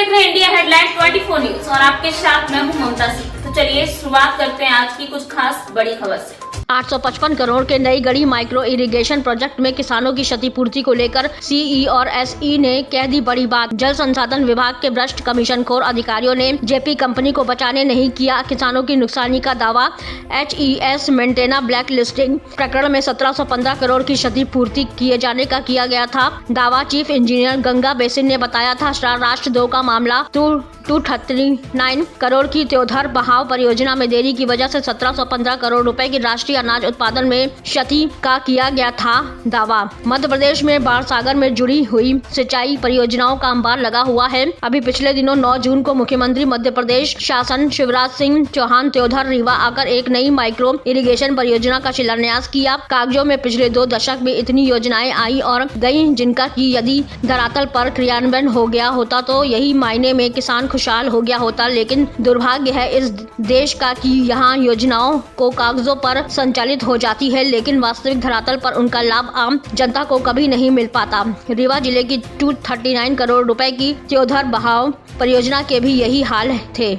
देख रहे हैं इंडिया हेडलाइन 24 न्यूज और आपके साथ मैं हूं ममता सिंह। तो चलिए शुरुआत करते हैं आज की कुछ खास बड़ी खबर से। 855 करोड़ के नई गढ़ी माइक्रो इरिगेशन प्रोजेक्ट में किसानों की क्षतिपूर्ति को लेकर सीई और एसई ने कह दी बड़ी बात। जल संसाधन विभाग के भ्रष्ट कमीशनखोर अधिकारियों ने जेपी कंपनी को बचाने नहीं किया किसानों की नुकसानी का दावा। एचईएस मेंटेना ब्लैक लिस्टिंग प्रकरण में 1715 करोड़ की क्षतिपूर्ति किए जाने का किया गया था दावा। चीफ इंजीनियर गंगा बेसिन ने बताया था राष्ट्र 2 का मामला 239 करोड़ की त्योधर बहाव परियोजना में देरी की वजह से 1715 करोड़ रुपए की राष्ट्रीय अनाज उत्पादन में क्षति का किया गया था दावा। मध्य प्रदेश में बाणसागर में जुड़ी हुई सिंचाई परियोजनाओं का अंबार लगा हुआ है। अभी पिछले दिनों 9 जून को मुख्यमंत्री मध्य प्रदेश शासन शिवराज सिंह चौहान त्योधर रीवा आकर एक नई माइक्रो इरिगेशन परियोजना का शिलान्यास किया। कागजों में पिछले 2 दशक में इतनी योजनाएं आई और गई जिनका की यदि धरातल पर क्रियान्वयन हो गया होता तो यही मायने में किसान खुशहाल हो गया होता। लेकिन दुर्भाग्य है इस देश का कि यहाँ योजनाओं को कागजों पर संचालित हो जाती है लेकिन वास्तविक धरातल पर उनका लाभ आम जनता को कभी नहीं मिल पाता। रीवा जिले की 239 करोड़ रुपए की त्योधर बहाव परियोजना के भी यही हाल थे।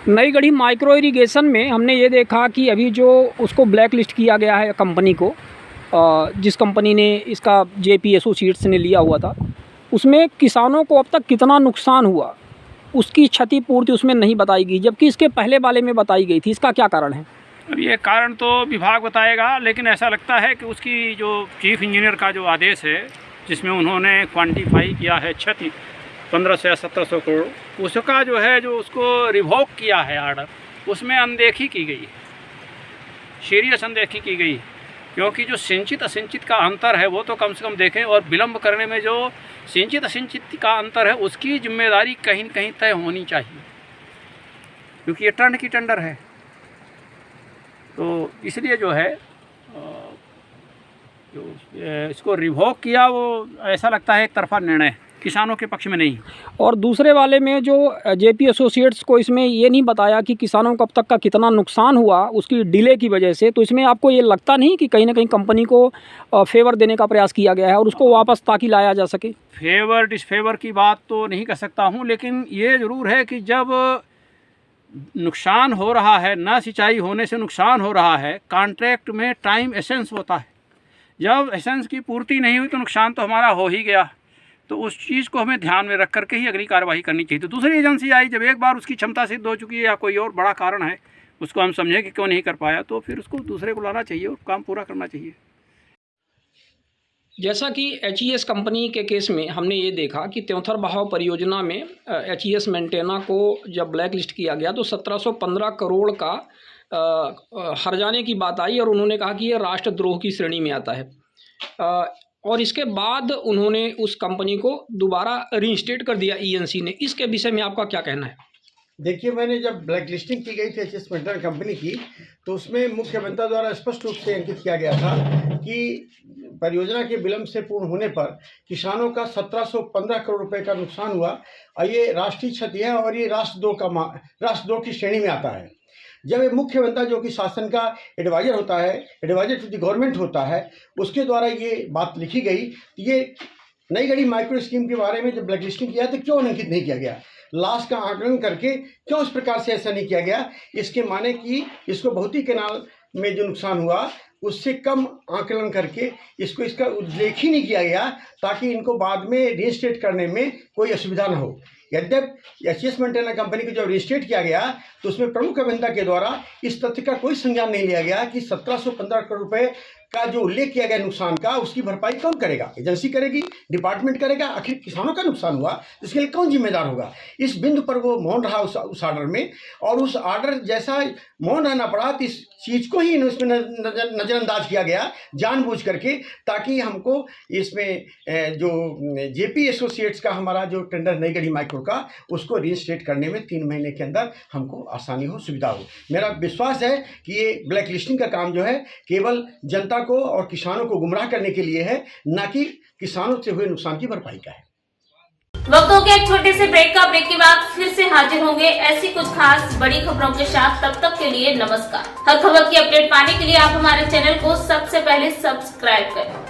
नई गढ़ी माइक्रो इरिगेशन में हमने ये देखा कि अभी जो उसको ब्लैक लिस्ट किया गया है कंपनी को, जिस कंपनी ने इसका जेपी एसोसिएट्स ने लिया हुआ था, उसमें किसानों को अब तक कितना नुकसान हुआ उसकी क्षतिपूर्ति उसमें नहीं बताई गई, जबकि इसके पहले वाले में बताई गई थी। इसका क्या कारण है? अब ये कारण तो विभाग बताएगा, लेकिन ऐसा लगता है कि उसकी जो चीफ इंजीनियर का जो आदेश है जिसमें उन्होंने क्वांटिफाई किया है क्षति 1500 या 1700 करोड़, उसका जो है जो उसको रिवोक किया है आर्डर, उसमें अनदेखी की गई, सीरियस अनदेखी की गई। क्योंकि जो सिंचित असिंचित का अंतर है वो तो कम से कम देखें, और विलम्ब करने में जो सिंचित असिंचित का अंतर है उसकी जिम्मेदारी कहीं न कहीं तय होनी चाहिए, क्योंकि ये टर्न की टेंडर है। तो इसलिए जो है जो इसको रिवोक किया वो ऐसा लगता है एक तरफा निर्णय, किसानों के पक्ष में नहीं। और दूसरे वाले में जो जेपी एसोसिएट्स को इसमें ये नहीं बताया कि किसानों को अब तक का कितना नुकसान हुआ उसकी डिले की वजह से, तो इसमें आपको ये लगता नहीं कि कहीं ना कहीं कंपनी को फेवर देने का प्रयास किया गया है और उसको वापस ताकि लाया जा सके? फेवर डिसफेवर की बात तो नहीं कर सकता हूँ, लेकिन ये ज़रूर है कि जब नुकसान हो रहा है, न सिंचाई होने से नुकसान हो रहा है, कॉन्ट्रैक्ट में टाइम एसेंस होता है। जब एसेंस की पूर्ति नहीं हुई तो नुकसान तो हमारा हो ही गया। तो उस चीज़ को हमें ध्यान में रख करके ही अगली कार्रवाई करनी चाहिए। तो दूसरी एजेंसी आई, जब एक बार उसकी क्षमता सिद्ध हो चुकी है या कोई और बड़ा कारण है उसको हम समझें कि क्यों नहीं कर पाया, तो फिर उसको दूसरे को लाना चाहिए और काम पूरा करना चाहिए। जैसा कि एचईएस कंपनी के केस में हमने ये देखा कि त्योथर बहाव परियोजना में एचईएस मेंटेना को जब ब्लैक लिस्ट किया गया तो 1715 करोड़ का हर्जाने की बात आई और उन्होंने कहा कि यह राष्ट्रद्रोह की श्रेणी में आता है। और इसके बाद उन्होंने उस कंपनी को दोबारा रीइंस्टेट कर दिया ईएनसी ने। इसके विषय में आपका क्या कहना है? देखिए, मैंने जब ब्लैक लिस्टिंग की गई थी एचईएस मेंटेना कंपनी की, तो उसमें मुख्यमंत्री द्वारा स्पष्ट रूप से अंकित किया गया था कि परियोजना के विलंब से पूर्ण होने पर किसानों का 1715 करोड़ रुपए का नुकसान हुआ और ये राष्ट्रीय क्षति है और ये राष्ट्र 2 की श्रेणी में आता है। जब एक मुख्यमंत्री जो कि शासन का एडवाइजर होता है, एडवाइजर टू द गवर्नमेंट होता है, उसके द्वारा ये बात लिखी गई, ये नई गढ़ी माइक्रो स्कीम के बारे में जब ब्लैक लिस्टिंग किया तो क्यों अंकित नहीं किया गया, लास्ट का आकलन करके क्यों इस प्रकार से ऐसा नहीं किया गया? इसके माने कि इसको भौतिक कैनाल में जो नुकसान हुआ उससे कम आकलन करके इसको इसका उल्लेख ही नहीं किया गया ताकि इनको बाद में रीइंस्टेट करने में कोई असुविधा न हो। यद्यपि एचईएस मेंटेना कंपनी को जब रजिस्ट्रेट किया गया तो उसमें प्रमुख अभियंता के द्वारा इस तथ्य का कोई संज्ञान नहीं लिया गया कि 1715 करोड़ रुपए का जो उल्लेख किया गया नुकसान का, उसकी भरपाई कौन करेगा? एजेंसी करेगी, डिपार्टमेंट करेगा? आखिर किसानों का नुकसान हुआ, इसके लिए कौन जिम्मेदार होगा? इस बिंदु पर वो मौन रहा उस आर्डर में, और उस आर्डर जैसा मौन रहना पड़ा तो इस चीज़ को ही इसमें नज़रअंदाज किया गया जानबूझ करके, ताकि हमको इसमें जो जेपी एसोसिएट्स का हमारा जो टेंडर नई गढ़ी माइक्रो का, उसको रीइंस्टेट करने में 3 महीने के अंदर हमको आसानी हो, सुविधा हो। मेरा विश्वास है कि ये ब्लैक लिस्टिंग का काम जो है केवल जनता को और किसानों को गुमराह करने के लिए है, न कि किसानों से हुए नुकसान की भरपाई का है। वक्त हो गया एक छोटे से ब्रेक का। ब्रेक के बाद फिर से हाजिर होंगे ऐसी कुछ खास बड़ी खबरों के साथ। तब तक के लिए नमस्कार। हर खबर की अपडेट पाने के लिए आप हमारे चैनल को सबसे पहले सब्सक्राइब करें।